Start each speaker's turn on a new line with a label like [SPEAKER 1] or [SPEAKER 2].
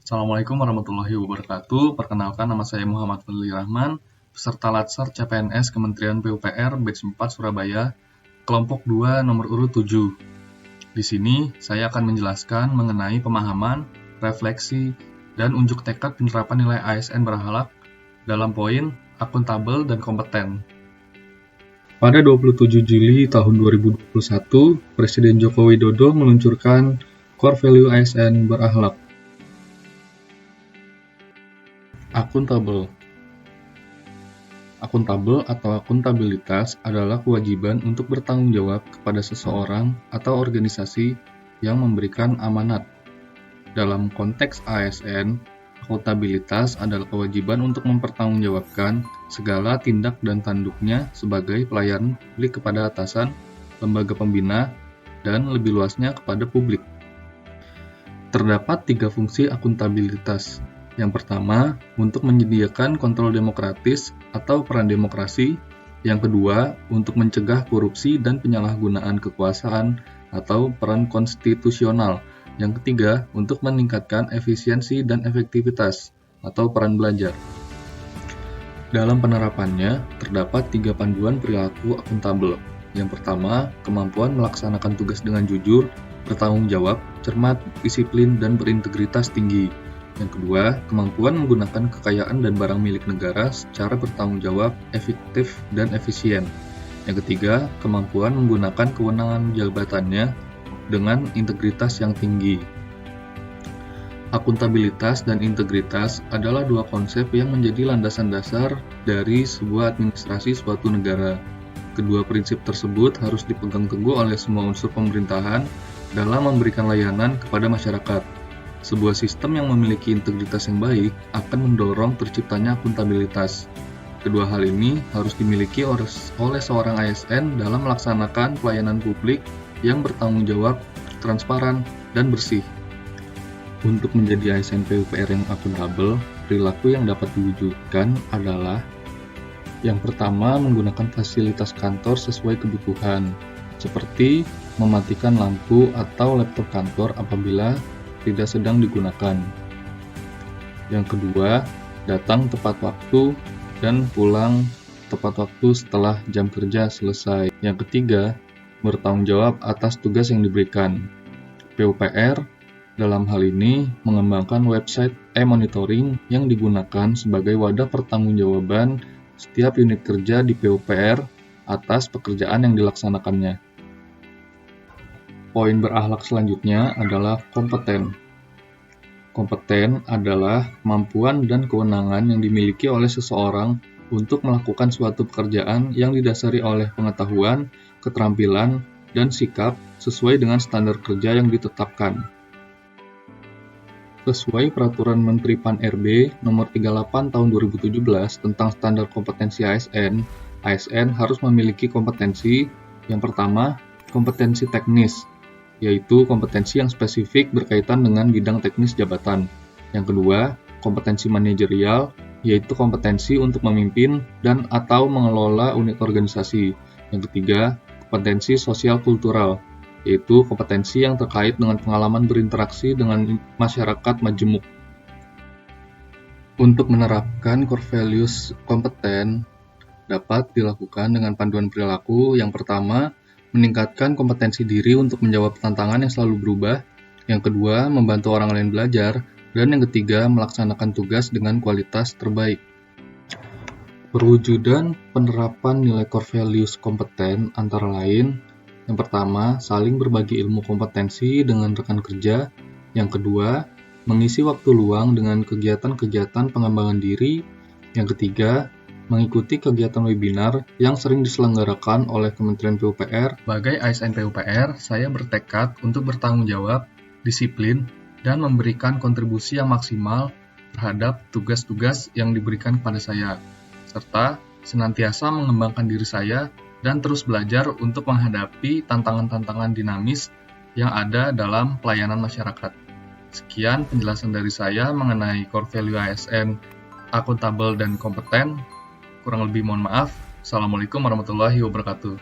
[SPEAKER 1] Assalamualaikum warahmatullahi wabarakatuh. Perkenalkan, nama saya Muhammad Fadli Rahman, peserta Latsar CPNS Kementerian PUPR Batch 4 Surabaya, kelompok 2 nomor urut 7. Di sini saya akan menjelaskan mengenai pemahaman, refleksi, dan unjuk tekad penerapan nilai ASN berakhlak dalam poin akuntabel dan kompeten. Pada 27 Juli tahun 2021, Presiden Joko Widodo meluncurkan Core Value ASN berakhlak. Akuntabel. Akuntabel atau akuntabilitas adalah kewajiban untuk bertanggung jawab kepada seseorang atau organisasi yang memberikan amanat. Dalam konteks ASN, akuntabilitas adalah kewajiban untuk mempertanggungjawabkan segala tindak dan tanduknya sebagai pelayan publik kepada atasan, lembaga pembina, dan lebih luasnya kepada publik. Terdapat 3 fungsi akuntabilitas. Yang pertama, untuk menyediakan kontrol demokratis atau peran demokrasi. Yang kedua, untuk mencegah korupsi dan penyalahgunaan kekuasaan atau peran konstitusional. Yang ketiga, untuk meningkatkan efisiensi dan efektivitas atau peran belajar. Dalam penerapannya, terdapat 3 panduan perilaku akuntabel. Yang pertama, kemampuan melaksanakan tugas dengan jujur, bertanggung jawab, cermat, disiplin, dan berintegritas tinggi. Yang kedua, kemampuan menggunakan kekayaan dan barang milik negara secara bertanggung jawab, efektif, dan efisien. Yang ketiga, kemampuan menggunakan kewenangan jabatannya dengan integritas yang tinggi. Akuntabilitas dan integritas adalah 2 konsep yang menjadi landasan dasar dari sebuah administrasi suatu negara. Kedua prinsip tersebut harus dipegang teguh oleh semua unsur pemerintahan dalam memberikan layanan kepada masyarakat. Sebuah sistem yang memiliki integritas yang baik akan mendorong terciptanya akuntabilitas. Kedua hal ini harus dimiliki oleh seorang ASN dalam melaksanakan pelayanan publik yang bertanggung jawab, transparan, dan bersih. Untuk menjadi ASN PUPR yang akuntabel, perilaku yang dapat diwujudkan adalah: yang pertama, menggunakan fasilitas kantor sesuai kebutuhan, seperti mematikan lampu atau laptop kantor apabila tidak sedang digunakan. Yang kedua, datang tepat waktu dan pulang tepat waktu setelah jam kerja selesai. Yang ketiga, bertanggung jawab atas tugas yang diberikan. PUPR dalam hal ini mengembangkan website e-monitoring yang digunakan sebagai wadah pertanggungjawaban setiap unit kerja di PUPR atas pekerjaan yang dilaksanakannya. Poin berakhlak selanjutnya adalah kompeten. Kompeten adalah kemampuan dan kewenangan yang dimiliki oleh seseorang untuk melakukan suatu pekerjaan yang didasari oleh pengetahuan, keterampilan, dan sikap sesuai dengan standar kerja yang ditetapkan. Sesuai Peraturan Menteri Pan-RB Nomor 38 Tahun 2017 tentang Standar Kompetensi ASN, ASN harus memiliki kompetensi. Yang pertama, kompetensi teknis, yaitu kompetensi yang spesifik berkaitan dengan bidang teknis jabatan. Yang kedua, kompetensi manajerial, yaitu kompetensi untuk memimpin dan atau mengelola unit organisasi. Yang ketiga, kompetensi sosial kultural, yaitu kompetensi yang terkait dengan pengalaman berinteraksi dengan masyarakat majemuk. Untuk menerapkan core values kompeten dapat dilakukan dengan panduan perilaku. Yang pertama, meningkatkan kompetensi diri untuk menjawab tantangan yang selalu berubah. Yang kedua, membantu orang lain belajar. Dan yang ketiga, melaksanakan tugas dengan kualitas terbaik. Perwujudan penerapan nilai core values kompeten antara lain: yang pertama, saling berbagi ilmu kompetensi dengan rekan kerja. Yang kedua, mengisi waktu luang dengan kegiatan-kegiatan pengembangan diri. Yang ketiga, mengikuti kegiatan webinar yang sering diselenggarakan oleh Kementerian PUPR. Sebagai ASN PUPR, saya bertekad untuk bertanggung jawab, disiplin, dan memberikan kontribusi yang maksimal terhadap tugas-tugas yang diberikan kepada saya, serta senantiasa mengembangkan diri saya dan terus belajar untuk menghadapi tantangan-tantangan dinamis yang ada dalam pelayanan masyarakat. Sekian penjelasan dari saya mengenai core value ASN, akuntabel dan kompeten. Kurang lebih mohon maaf. Assalamualaikum warahmatullahi wabarakatuh.